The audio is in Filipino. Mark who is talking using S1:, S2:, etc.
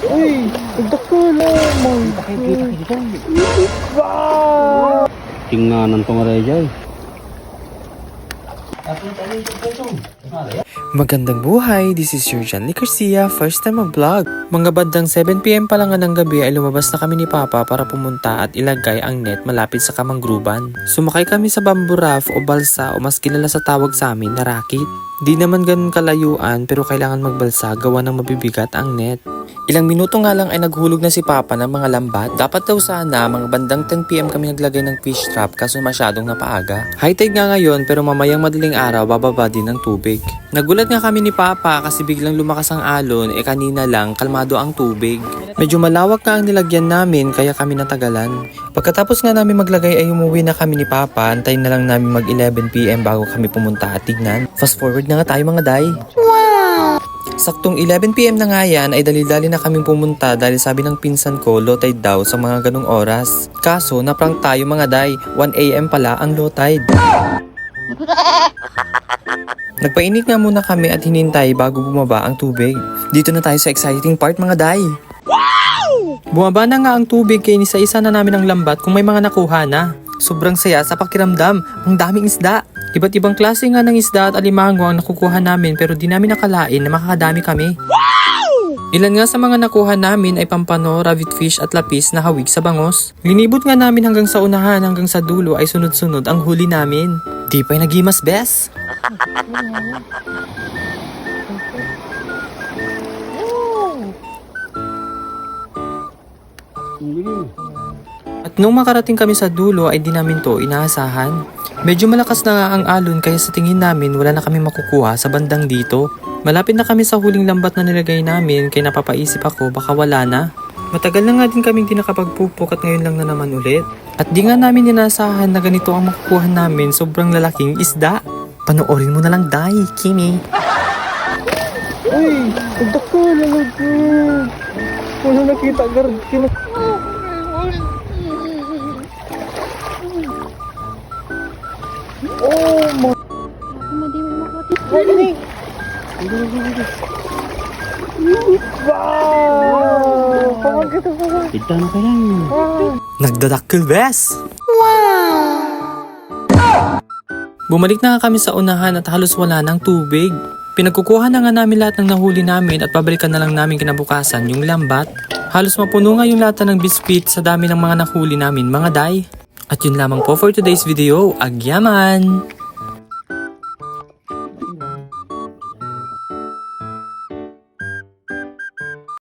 S1: Uy, nagdakil mo.
S2: Nakikita dito.
S1: Wow!
S2: Tingnan tong Rejay.
S3: Magandang buhay, this is your John Lee Garcia, first time mag-vlog. Mga bandang 7pm pa lang ng gabi ay lumabas na kami ni Papa para pumunta at ilagay ang net malapit sa kamangruban. Sumakay kami sa bamboo raft o balsa o mas kilala sa tawag sa amin na rakit. Di naman ganun kalayuan pero kailangan magbalsa gawa ng mabibigat ang net. Ilang minuto nga lang ay naghulog na si Papa ng mga lambat. Dapat daw sana mga bandang 10pm kami naglagay ng fish trap kaso masyadong napaaga. High tide nga ngayon pero mamayang madaling araw bababa din ng tubig. Nagulat nga kami ni Papa kasi biglang lumakas ang alon kanina lang kalmado ang tubig. Medyo malawak nga ang nilagyan namin kaya kami natagalan. Pagkatapos nga namin maglagay ay umuwi na kami ni Papa. Antayin na lang namin mag 11pm bago kami pumunta at tignan. Fast forward na nga tayo mga day. Saktong 11pm na nga yan ay dali-dali na kaming pumunta dahil sabi ng pinsan ko low tide daw sa mga ganong oras. Kaso naprank tayo mga day, 1am pala ang low tide. Nagpainit nga muna kami at hinintay bago bumaba ang tubig. Dito na tayo sa exciting part mga day. Bumaba na nga ang tubig kaya isa-isa na namin ang lambat kung may mga nakuha na. Sobrang saya sa pakiramdam, ang daming isda. Iba't ibang klase nga ng isda at alimango ang nakukuha namin pero di namin nakalain na makakadami kami. Ilan nga sa mga nakuha namin ay pampano, rabbit fish at lapis na hawig sa bangos. Linibot nga namin hanggang sa unahan hanggang sa dulo ay sunod-sunod ang huli namin. Di pa'y nagimas bes. At nung makarating kami sa dulo ay di namin to inaasahan. Medyo malakas na nga ang alon kaya sa tingin namin wala na kami makukuha sa bandang dito. Malapit na kami sa huling lambat na nilagay namin kaya napapaisip ako baka wala na. Matagal na nga din kaming di nakapagpupok at ngayon lang na naman ulit. At di nga namin inaasahan na ganito ang makukuha namin, sobrang lalaking isda. Panoorin mo na lang day, Kimi.
S1: Uy, nagdakil wala nakita guard. Oh my. Wow! Pamagkita pa ba?
S2: Kita na kaya.
S3: Nagdadakil bes! Bumalik na nga kami sa unahan at halos wala ng tubig. Pinagkukuha na nga namin lahat ng nahuli namin at pabalikan na lang namin kinabukasan yung lambat. Halos mapuno nga yung lata ng biscuit sa dami ng mga nahuli namin mga day. At yun lamang po for today's video. Agyaman!